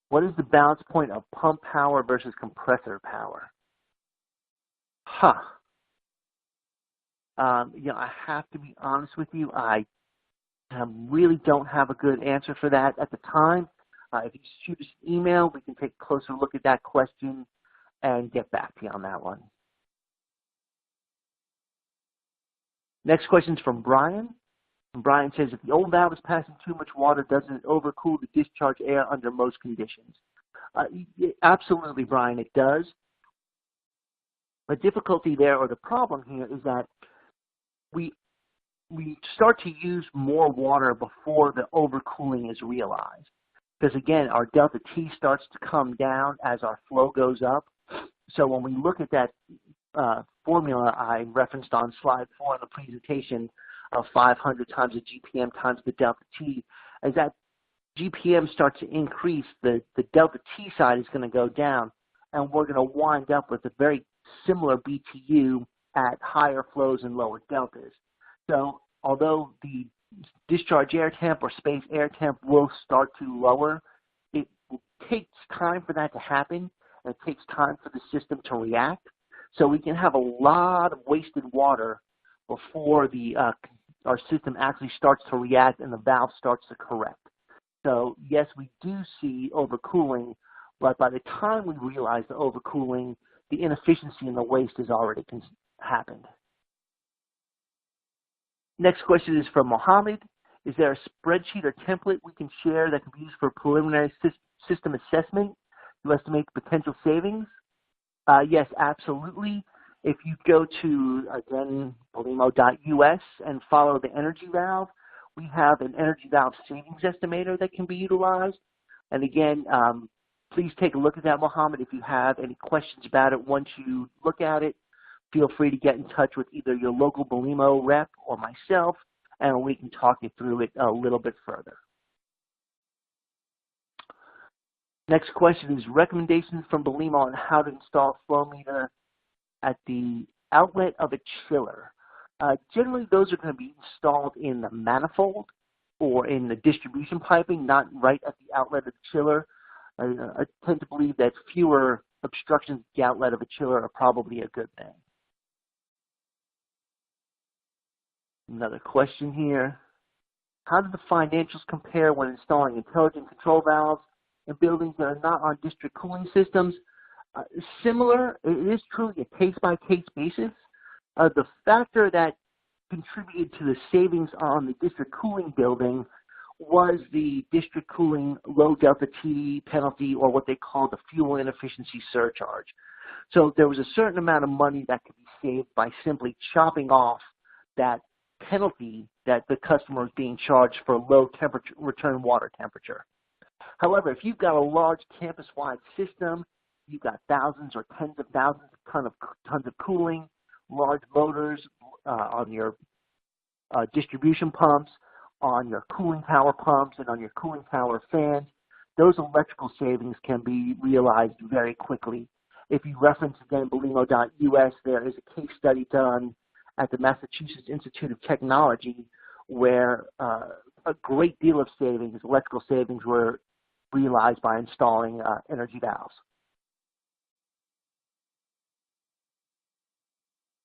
What is the balance point of pump power versus compressor power? I have to be honest with you. I really don't have a good answer for that at the time. If you shoot us an email, we can take a closer look at that question and get back to you on that one. Next question is from Brian. And Brian says, if the old valve is passing too much water, doesn't it overcool the discharge air under most conditions? Absolutely, Brian, it does. The difficulty there, or the problem here, is that we start to use more water before the overcooling is realized. Because again, our delta T starts to come down as our flow goes up. So when we look at that formula I referenced on slide 4 in the presentation of 500 times the GPM times the delta T, as that GPM starts to increase, the delta T side is going to go down, and we're going to wind up with a very similar BTU at higher flows and lower deltas. So although the discharge air temp or space air temp will start to lower, it takes time for that to happen, and it takes time for the system to react. So we can have a lot of wasted water before our system actually starts to react and the valve starts to correct. So yes, we do see overcooling, but by the time we realize the overcooling, the inefficiency and the waste has already happened. Next question is from Mohammed. Is there a spreadsheet or template we can share that can be used for preliminary system assessment to estimate potential savings? Yes, absolutely. If you go to, again, belimo.us and follow the energy valve, we have an energy valve savings estimator that can be utilized. And again, please take a look at that, Mohammed. If you have any questions about it once you look at it, feel free to get in touch with either your local Belimo rep or myself, and we can talk you through it a little bit further. Next question is recommendations from Belimo on how to install a flow meter at the outlet of a chiller. Generally, those are going to be installed in the manifold or in the distribution piping, not right at the outlet of the chiller. I tend to believe that fewer obstructions at the outlet of a chiller are probably a good thing. Another question here. How do the financials compare when installing intelligent control valves in buildings that are not on district cooling systems? Similar, it is truly a case-by-case basis. The factor that contributed to the savings on the district cooling building was the district cooling low delta T penalty, or what they call the fuel inefficiency surcharge. So there was a certain amount of money that could be saved by simply chopping off that penalty that the customer is being charged for low temperature return water temperature. However, if you've got a large campus-wide system, you've got thousands or tens of thousands of tons of cooling, large motors on your distribution pumps, on your cooling tower pumps, and on your cooling tower fans, those electrical savings can be realized very quickly. If you reference again Belimo.us, there is a case study done at the Massachusetts Institute of Technology where a great deal of savings, electrical savings, were realized by installing energy valves.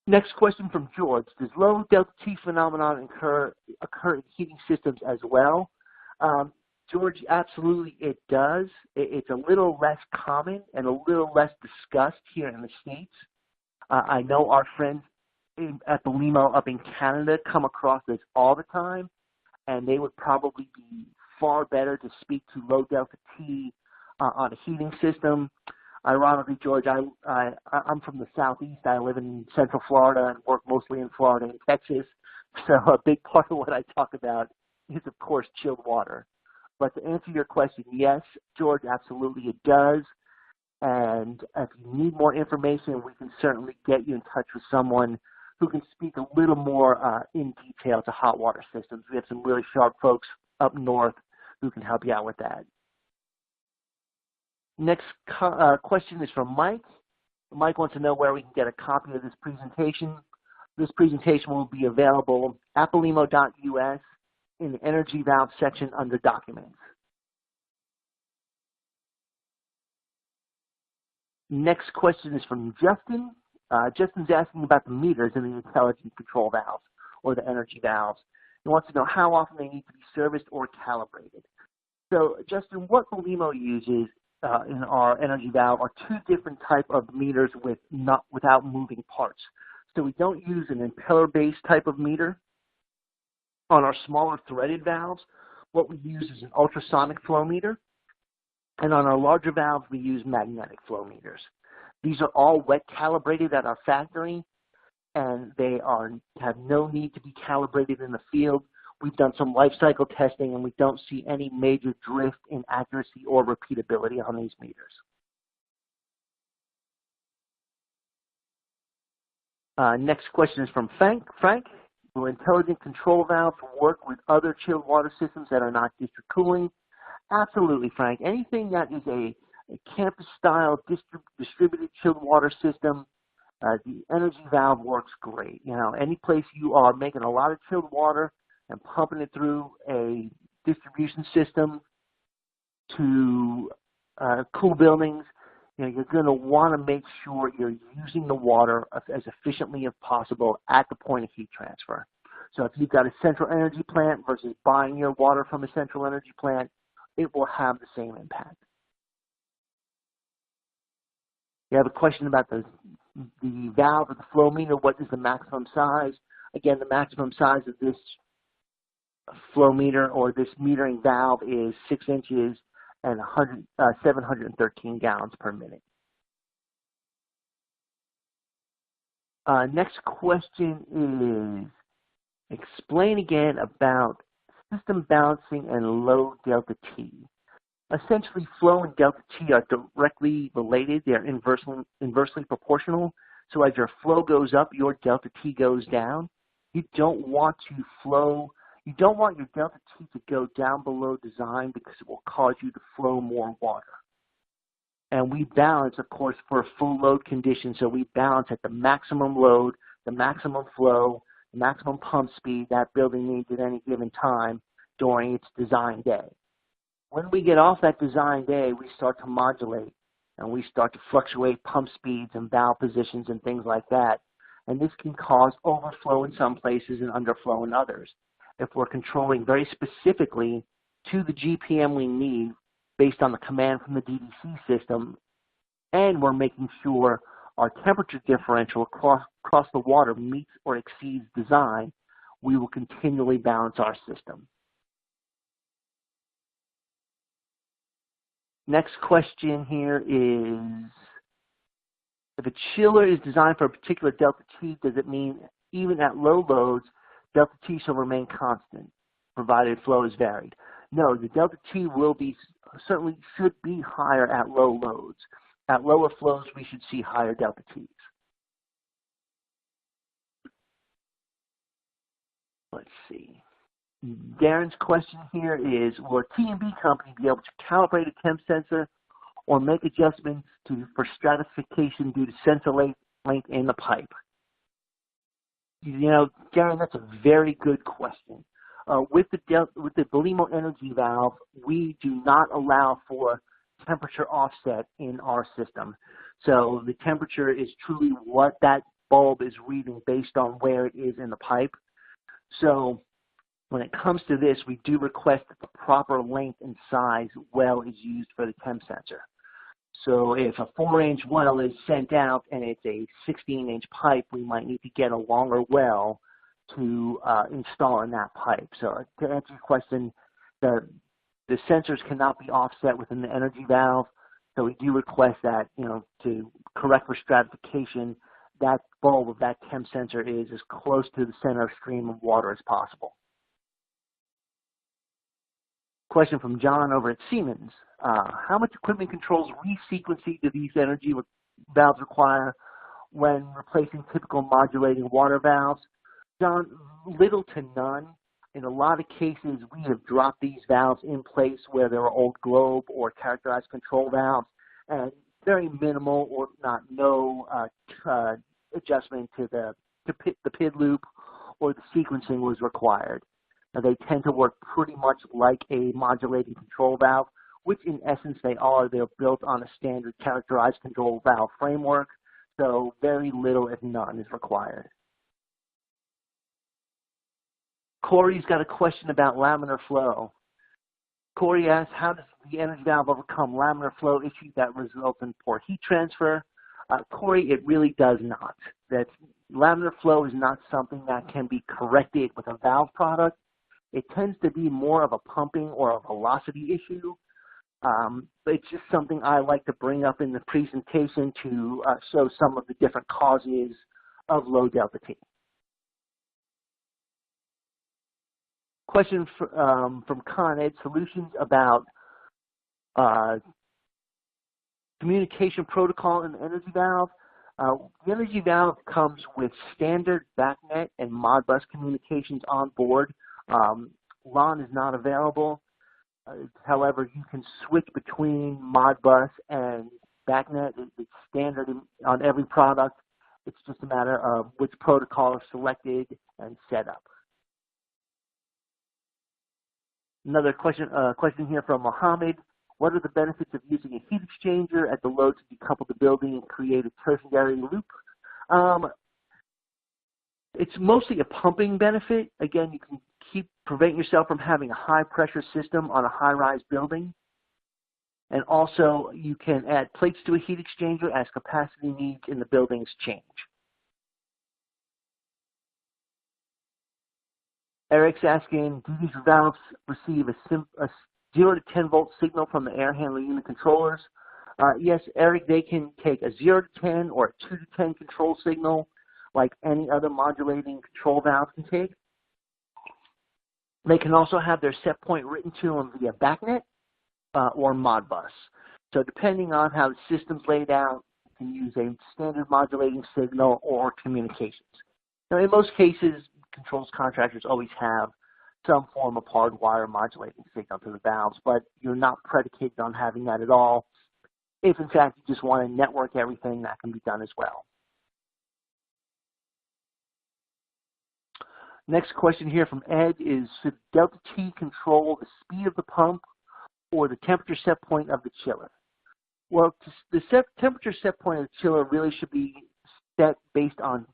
Next question from George. Does low delta T phenomenon occur in heating systems as well? George, absolutely it does. It's a little less common and a little less discussed here in the States. I know our friends at Belimo up in Canada come across this all the time, and they would probably be far better to speak to low delta T on a heating system. Ironically, George, I'm from the Southeast. I live in Central Florida and work mostly in Florida and Texas. So a big part of what I talk about is, of course, chilled water. But to answer your question, yes, George, absolutely it does. And if you need more information, we can certainly get you in touch with someone who can speak a little more in detail to hot water systems. We have some really sharp folks up north who can help you out with that. Next question is from Mike. Mike wants to know where we can get a copy of this presentation. This presentation will be available at Belimo.us in the Energy Valve section under Documents. Next question is from Justin. Justin's asking about the meters in the intelligent control valves, or the energy valves. He wants to know how often they need to be serviced or calibrated. So, Justin, what Belimo uses in our energy valve are two different type of meters without moving parts. So we don't use an impeller-based type of meter. On our smaller threaded valves, what we use is an ultrasonic flow meter. And on our larger valves, we use magnetic flow meters. These are all wet calibrated at our factory, and they have no need to be calibrated in the field. We've done some life cycle testing, and we don't see any major drift in accuracy or repeatability on these meters. Next question is from Frank. Will intelligent control valves work with other chilled water systems that are not district cooling? Absolutely, Frank. Anything that is a campus-style distributed chilled water system, the energy valve works great. You know, any place you are making a lot of chilled water and pumping it through a distribution system to cool buildings, you know, you're going to want to make sure you're using the water as efficiently as possible at the point of heat transfer. So if you've got a central energy plant versus buying your water from a central energy plant, it will have the same impact. You have a question about the valve or the flow meter. What is the maximum size? Again, the maximum size of this flow meter or this metering valve is 6 inches and 713 gallons per minute. Next question is, explain again about system balancing and low delta T. Essentially, flow and delta T are directly related. They are inversely proportional. So as your flow goes up, your delta T goes down. You don't want your delta T to go down below design because it will cause you to flow more water. And we balance, of course, for a full load condition, so we balance at the maximum load, the maximum flow, the maximum pump speed that building needs at any given time during its design day. When we get off that design day, we start to modulate, and we start to fluctuate pump speeds and valve positions and things like that. And this can cause overflow in some places and underflow in others. If we're controlling very specifically to the GPM we need based on the command from the DDC system, and we're making sure our temperature differential across the water meets or exceeds design, we will continually balance our system. Next question here is, if a chiller is designed for a particular delta T, does it mean even at low loads, delta T shall remain constant, provided flow is varied? No, the delta T certainly should be higher at low loads. At lower flows, we should see higher delta T's. Let's see. Darren's question here is, will a T&B company be able to calibrate a temp sensor or make adjustments for stratification due to sensor length in the pipe? You know, Darren, that's a very good question. With the Belimo energy valve, we do not allow for temperature offset in our system. So the temperature is truly what that bulb is reading based on where it is in the pipe. So when it comes to this, we do request that the proper length and size well is used for the temp sensor. So if a 4-inch well is sent out and it's a 16-inch pipe, we might need to get a longer well to install in that pipe. So to answer your question, the sensors cannot be offset within the energy valve. So we do request that, to correct for stratification, that bulb of that temp sensor is as close to the center stream of water as possible. Question from John over at Siemens. How much equipment controls resequencing do these energy valves require when replacing typical modulating water valves? John, little to none. In a lot of cases, we have dropped these valves in place where there are old globe or characterized control valves, and very minimal or no adjustment to the PID loop or the sequencing was required. Now, they tend to work pretty much like a modulating control valve, which in essence they are. They're built on a standard characterized control valve framework, so very little, if none, is required. Corey's got a question about laminar flow. Corey asks, how does the energy valve overcome laminar flow issues that result in poor heat transfer? Corey, it really does not. Laminar flow is not something that can be corrected with a valve product. It tends to be more of a pumping or a velocity issue. But it's just something I like to bring up in the presentation to show some of the different causes of low delta T. Question from Con Ed Solutions about communication protocol in the energy valve. The energy valve comes with standard BACnet and Modbus communications on board. LAN is not available. However, you can switch between Modbus and BACnet. It's standard on every product. It's just a matter of which protocol is selected and set up. Another question here from Mohammed. What are the benefits of using a heat exchanger at the load to decouple the building and create a tertiary loop? It's mostly a pumping benefit. Again, you can prevent yourself from having a high pressure system on a high-rise building. And also, you can add plates to a heat exchanger as capacity needs in the buildings change. Eric's asking, do these valves receive a 0 to 10 volt signal from the air handling unit controllers? Yes, Eric, they can take a 0 to 10 or a 2 to 10 control signal like any other modulating control valve can take. They can also have their set point written to them via BACnet or Modbus. So depending on how the system's laid out, can use a standard modulating signal or communications. Now, in most cases, controls contractors always have some form of hardwire modulating signal to the valves, but you're not predicated on having that at all. If, in fact, you just want to network everything, that can be done as well. Next question here from Ed is, should delta T control the speed of the pump or the temperature set point of the chiller? Well, the temperature set point of the chiller really should be set based on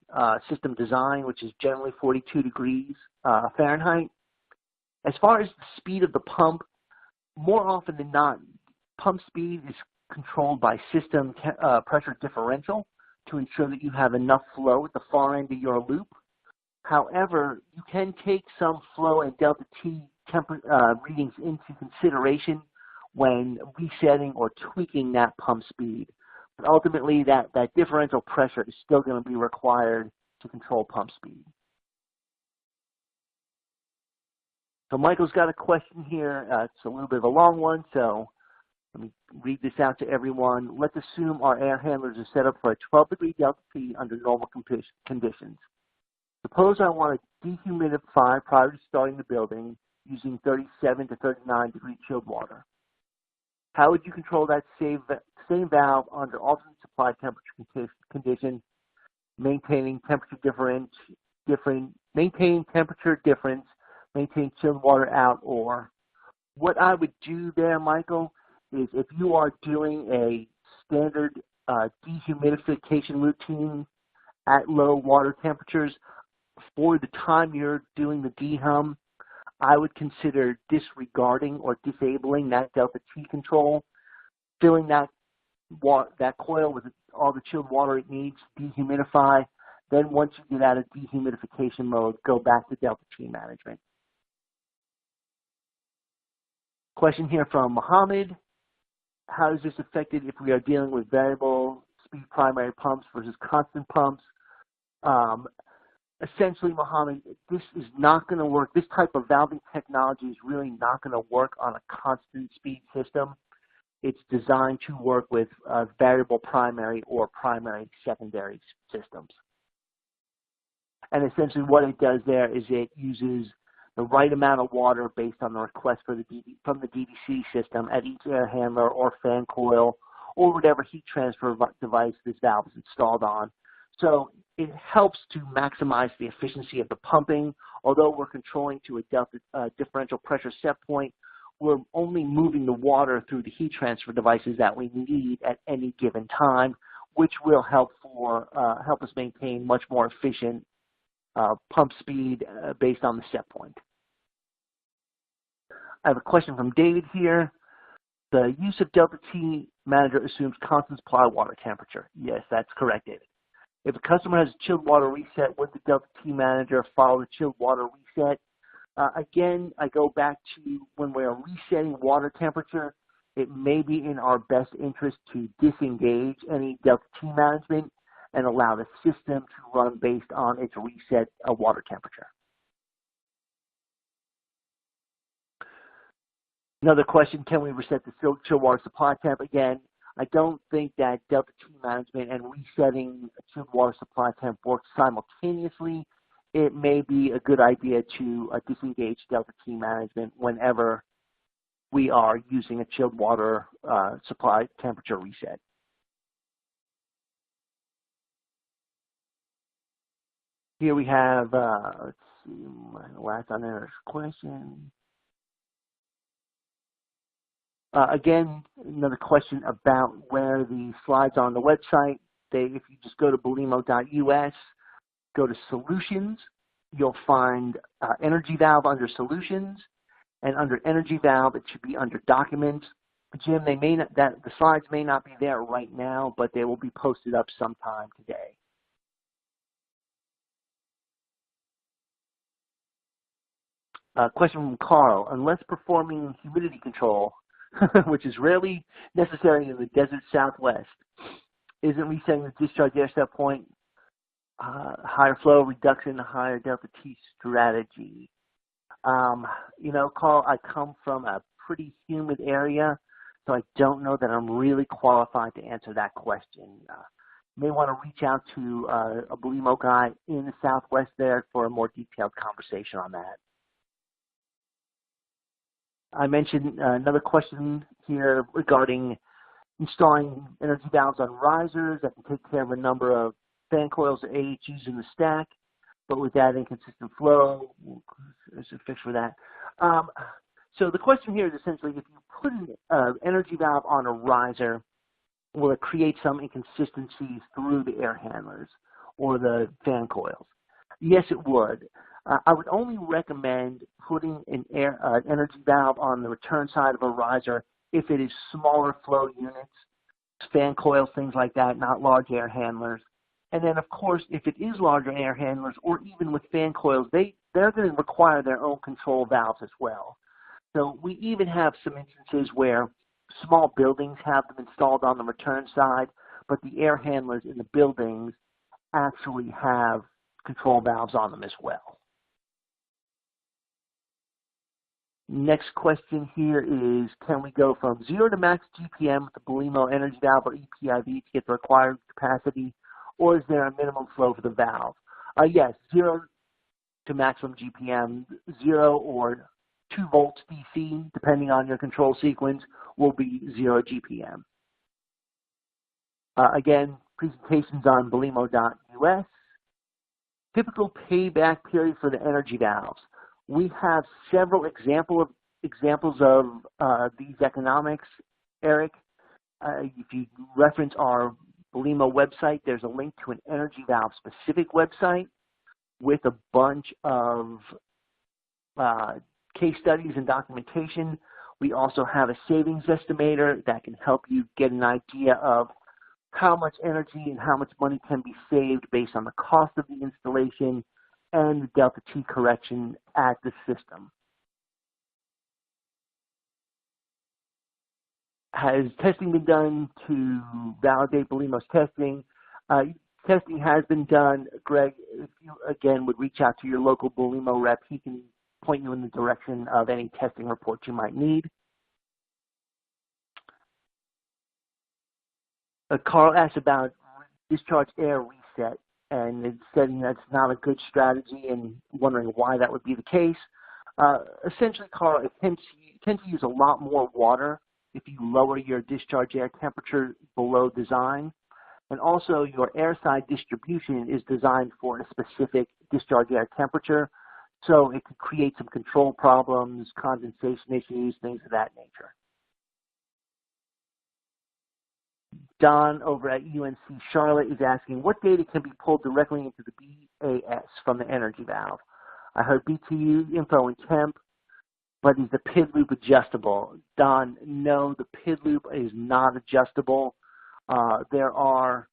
system design, which is generally 42 degrees Fahrenheit. As far as the speed of the pump, more often than not, pump speed is controlled by system pressure differential to ensure that you have enough flow at the far end of your loop. However, you can take some flow and delta T readings into consideration when resetting or tweaking that pump speed. But ultimately, that differential pressure is still going to be required to control pump speed. So Michael's got a question here. It's a little bit of a long one, so let me read this out to everyone. Let's assume our air handlers are set up for a 12-degree delta T under normal conditions. Suppose I want to dehumidify prior to starting the building using 37 to 39 degree chilled water. How would you control that same valve under alternate supply temperature condition, maintaining temperature difference, maintain chilled water out? Or what I would do there, Michael, is if you are doing a standard dehumidification routine at low water temperatures, for the time you're doing the dehum, I would consider disregarding or disabling that delta T control, filling that coil with all the chilled water it needs to dehumidify. Then once you get out of dehumidification mode, go back to delta T management. Question here from Mohammed. How is this affected if we are dealing with variable speed primary pumps versus constant pumps? Essentially, Mohammed, this is not going to work. This type of valving technology is really not going to work on a constant speed system. It's designed to work with variable primary or primary secondary systems. And essentially what it does there is it uses the right amount of water based on the request from the DVC system at each air handler or fan coil or whatever heat transfer device this valve is installed on. So it helps to maximize the efficiency of the pumping. Although we're controlling to a differential pressure set point, we're only moving the water through the heat transfer devices that we need at any given time, which will help us maintain much more efficient pump speed based on the set point. I have a question from David here. The use of delta T manager assumes constant supply water temperature. Yes, that's correct, David. If a customer has a chilled water reset, would the delta T manager follow the chilled water reset? Again, I go back to when we're resetting water temperature, it may be in our best interest to disengage any delta T management and allow the system to run based on its reset water temperature. Another question, can we reset the chilled water supply temp? Again, I don't think that delta T management and resetting a chilled water supply temp work simultaneously. It may be a good idea to disengage delta T management whenever we are using a chilled water supply temperature reset. Here we have, let's see, my last unanswered question. Again, another question about where the slides are on the website. If you just go to belimo.us, go to Solutions, you'll find Energy Valve under Solutions, and under Energy Valve, it should be under Documents. Jim, the slides may not be there right now, but they will be posted up sometime today. Question from Carl. Unless performing humidity control, which is rarely necessary in the desert Southwest, isn't resetting the discharge air set point higher flow reduction, higher delta T strategy? You know, Carl, I come from a pretty humid area, so I don't know that I'm really qualified to answer that question. may want to reach out to a Belimo guy in the Southwest there for a more detailed conversation on that. I mentioned another question here regarding installing energy valves on risers that can take care of a number of fan coils or AHUs in the stack, but without inconsistent flow. There's a fix for that. So the question here is essentially, if you put an energy valve on a riser, will it create some inconsistencies through the air handlers or the fan coils? Yes, it would. I would only recommend putting an energy valve on the return side of a riser if it is smaller flow units, fan coils, things like that, not large air handlers. And then, of course, if it is larger air handlers or even with fan coils, they're going to require their own control valves as well. So we even have some instances where small buildings have them installed on the return side, but the air handlers in the buildings actually have control valves on them as well. Next question here is, can we go from 0 to max GPM with the Belimo energy valve or EPIV to get the required capacity, or is there a minimum flow for the valve? Yes, 0 to maximum GPM, 0 or 2 volts DC, depending on your control sequence, will be 0 GPM. Again, presentations on belimo.us. Typical payback period for the energy valves. We have several examples of these economics, Eric. If you reference our Belimo website, there's a link to an energy valve specific website with a bunch of case studies and documentation. We also have a savings estimator that can help you get an idea of how much energy and how much money can be saved based on the cost of the installation and the delta T correction at the system. Has testing been done to validate Belimo's testing? Testing has been done. Greg, if you, again, would reach out to your local Belimo rep, he can point you in the direction of any testing reports you might need. Carl asked about discharge air reset, and it's saying that's not a good strategy and wondering why that would be the case. Essentially, Carl, it tends to use a lot more water if you lower your discharge air temperature below design. And also, your air side distribution is designed for a specific discharge air temperature, so it could create some control problems, condensation issues, things of that nature. Don over at UNC Charlotte is asking, what data can be pulled directly into the BAS from the energy valve? I heard BTU, info, and temp, but is the PID loop adjustable? Don, no, the PID loop is not adjustable. There are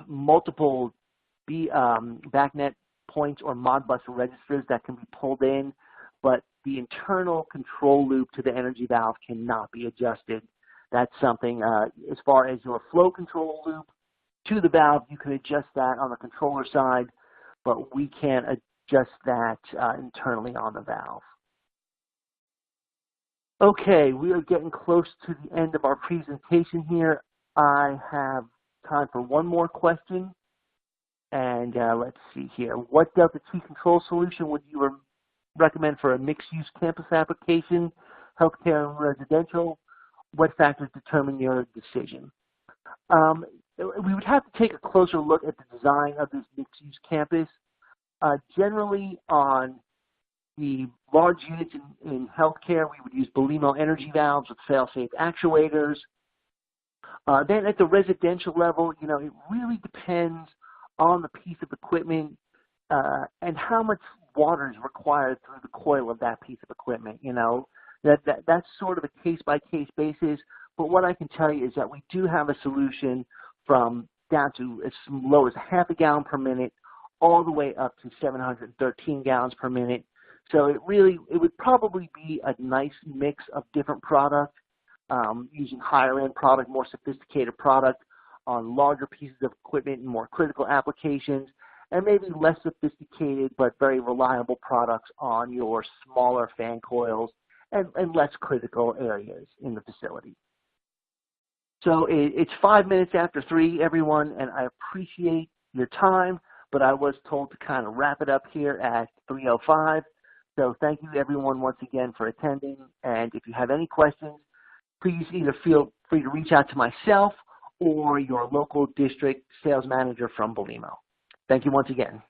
multiple backnet points or Modbus registers that can be pulled in, but the internal control loop to the energy valve cannot be adjusted. That's something, as far as your flow control loop to the valve, you can adjust that on the controller side, but we can't adjust that internally on the valve. Okay, we are getting close to the end of our presentation here. I have time for one more question. And let's see here. What delta T control solution would you recommend for a mixed-use campus application, healthcare and residential? What factors determine your decision? We would have to take a closer look at the design of this mixed-use campus. Generally, on the large units in healthcare, we would use Belimo energy valves with fail-safe actuators. Then at the residential level, you know, it really depends on the piece of equipment and how much water is required through the coil of that piece of equipment. You know, that's sort of a case-by-case basis. But what I can tell you is that we do have a solution from down to as low as half a gallon per minute all the way up to 713 gallons per minute. So it would probably be a nice mix of different products, using higher-end product, more sophisticated product on larger pieces of equipment and more critical applications, and maybe less sophisticated but very reliable products on your smaller fan coils and less critical areas in the facility. So it's 5 minutes after 3, everyone, and I appreciate your time, but I was told to kind of wrap it up here at 3:05. So thank you, everyone, once again for attending. And if you have any questions, please either feel free to reach out to myself or your local district sales manager from Belimo. Thank you once again.